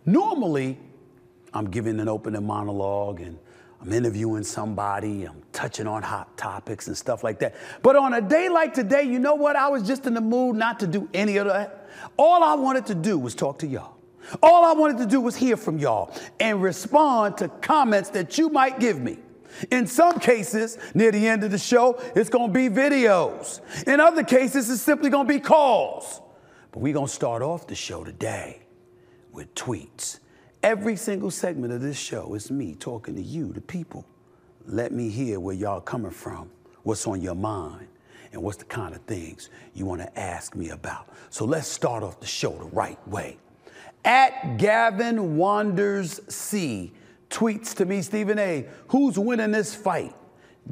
Normally, I'm giving an opening monologue and I'm interviewing somebody, I'm touching on hot topics and stuff like that. But on a day like today, you know what? I was just in the mood not to do any of that. All I wanted to do was talk to y'all. All I wanted to do was hear from y'all and respond to comments that you might give me. In some cases, near the end of the show, it's going to be videos. In other cases, it's simply going to be calls. But we're going to start off the show today with tweets. Every single segment of this show is me talking to you, the people. Let me hear where y'all coming from, what's on your mind, and what's the kind of things you want to ask me about. So let's start off the show the right way. At Gavin Wanders C tweets to me, Stephen A., who's winning this fight,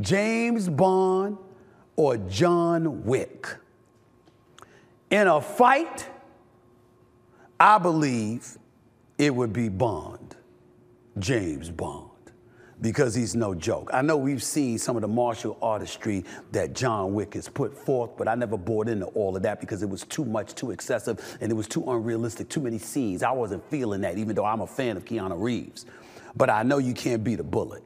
James Bond or John Wick? In a fight, I believe it would be Bond, James Bond, because he's no joke. I know we've seen some of the martial artistry that John Wick has put forth, but I never bought into all of that because it was too much, too excessive, and it was too unrealistic, too many scenes. I wasn't feeling that, even though I'm a fan of Keanu Reeves. But I know you can't beat a bullet.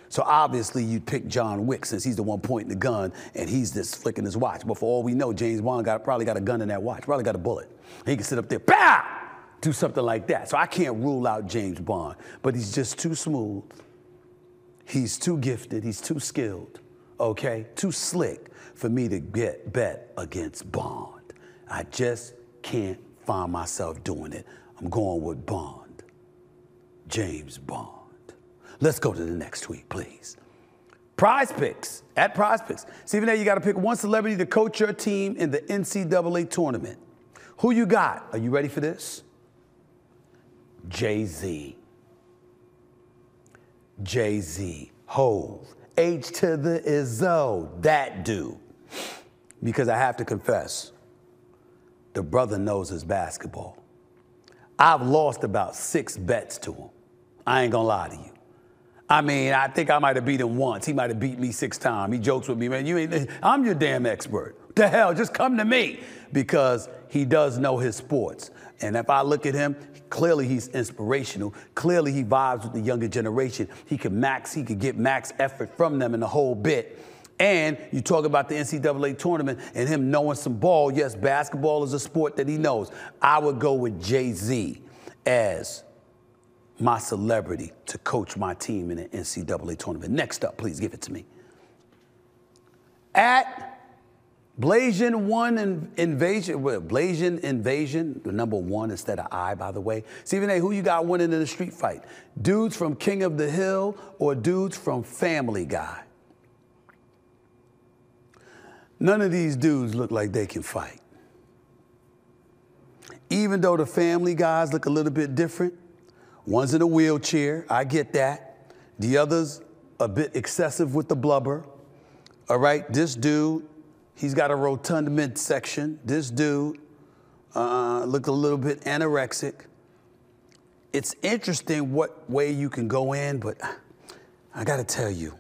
So obviously you'd pick John Wick since he's the one pointing the gun and he's just flicking his watch. But for all we know, James Bond probably got a gun in that watch, probably got a bullet. He can sit up there, pow! Do something like that. So I can't rule out James Bond, but he's just too smooth. He's too gifted, he's too skilled, okay? Too slick for me to bet against Bond. I just can't find myself doing it. I'm going with Bond, James Bond. Let's go to the next tweet, please. Prize Picks, at Prize Picks. Stephen A., you got to pick one celebrity to coach your team in the NCAA tournament. Who you got? Are you ready for this? JayZ. JayZ. Hove. H to the Izzo. That dude. Because I have to confess, the brother knows his basketball. I've lost about 6 bets to him. I ain't gonna lie to you. I mean, I think I might have beat him once. He might have beat me 6 times. He jokes with me, man, I'm your damn expert. What the hell, just come to me. Because he does know his sports. And if I look at him, clearly he's inspirational. Clearly he vibes with the younger generation. He could get max effort from them in the whole bit. And you talk about the NCAA tournament and him knowing some ball. Yes, basketball is a sport that he knows. I would go with JayZ as my celebrity to coach my team in the NCAA tournament. Next up, please give it to me. At Blasian Invasion, the number 1 instead of I, by the way. Stephen A., who you got winning in the street fight? Dudes from King of the Hill or dudes from Family Guy? None of these dudes look like they can fight. Even though the Family Guys look a little bit different. One's in a wheelchair, I get that. The other's a bit excessive with the blubber. All right, this dude, he's got a rotund midsection. This dude looked a little bit anorexic. It's interesting what way you can go in, but I gotta tell you,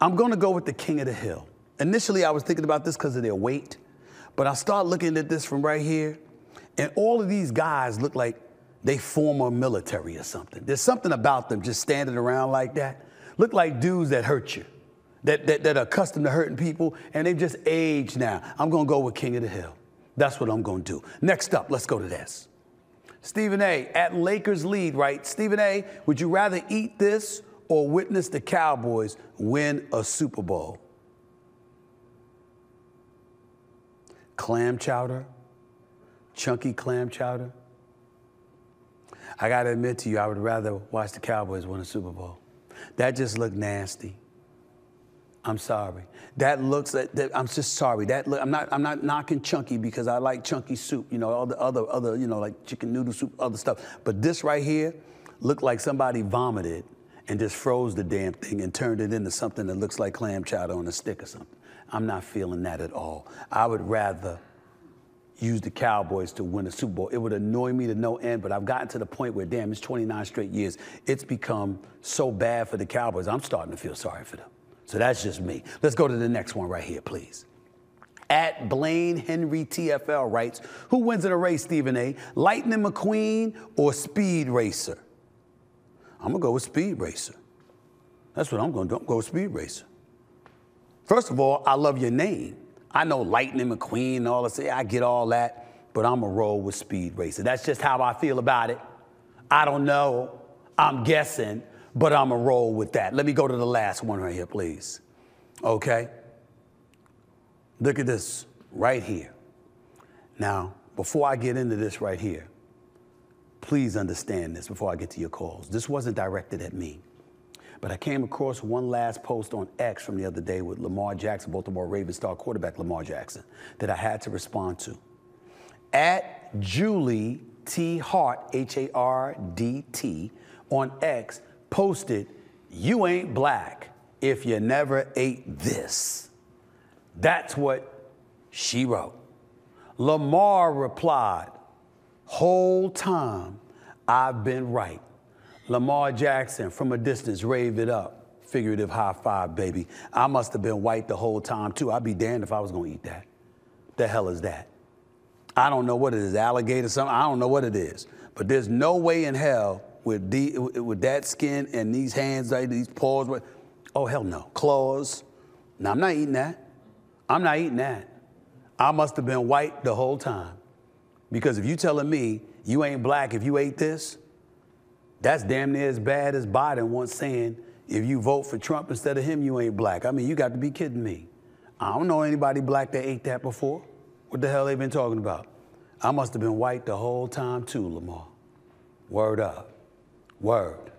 I'm gonna go with the King of the Hill. Initially, I was thinking about this because of their weight, but I start looking at this from right here, and all of these guys look like they former military or something. There's something about them just standing around like that. Look like dudes that hurt you. That are accustomed to hurting people, and they've just aged now. I'm gonna go with King of the Hill. That's what I'm gonna do. Next up, let's go to this. Stephen A., at Lakers lead, right? Stephen A., would you rather eat this or witness the Cowboys win a Super Bowl? Clam chowder? Chunky clam chowder? I gotta admit to you, I would rather watch the Cowboys win a Super Bowl. That just looked nasty. I'm sorry. That looks like, I'm just sorry. I'm not knocking chunky because I like chunky soup, you know, all the other, you know, like chicken noodle soup, other stuff. But this right here looked like somebody vomited and just froze the damn thing and turned it into something that looks like clam chowder on a stick or something. I'm not feeling that at all. I would rather use the Cowboys to win a Super Bowl. It would annoy me to no end, but I've gotten to the point where, damn, it's 29 straight years. It's become so bad for the Cowboys, I'm starting to feel sorry for them. So that's just me. Let's go to the next one right here, please. At Blaine Henry TFL writes, who wins in a race, Stephen A., Lightning McQueen or Speed Racer? I'm going to go with Speed Racer. That's what I'm going to do. I'm going to go with Speed Racer. First of all, I love your name. I know Lightning McQueen and all that. I get all that, but I'm going to roll with Speed Racer. That's just how I feel about it. I don't know. I'm guessing, but I'm going to roll with that. Let me go to the last one right here, please. Okay? Look at this right here. Now, before I get into this right here, please understand this before I get to your calls. This wasn't directed at me, but I came across one last post on X from the other day with Lamar Jackson, Baltimore Ravens star quarterback Lamar Jackson, that I had to respond to. At Julie T. Hart, H-A-R-D-T, on X, posted, "You ain't black if you never ate this." That's what she wrote. Lamar replied, "Whole time I've been right." Lamar Jackson from a distance raved it up. Figurative high five, baby. I must have been white the whole time too. I'd be damned if I was gonna eat that. The hell is that? I don't know what it is, alligator something, I don't know what it is. But there's no way in hell with that skin and these hands, like these paws, oh hell no, claws. Now I'm not eating that. I'm not eating that. I must have been white the whole time. Because if you telling me you ain't black if you ate this, that's damn near as bad as Biden once saying, if you vote for Trump instead of him, you ain't black. I mean, you got to be kidding me. I don't know anybody black that ate that before. What the hell they been talking about? I must have been white the whole time too, Lamar. Word up. Word.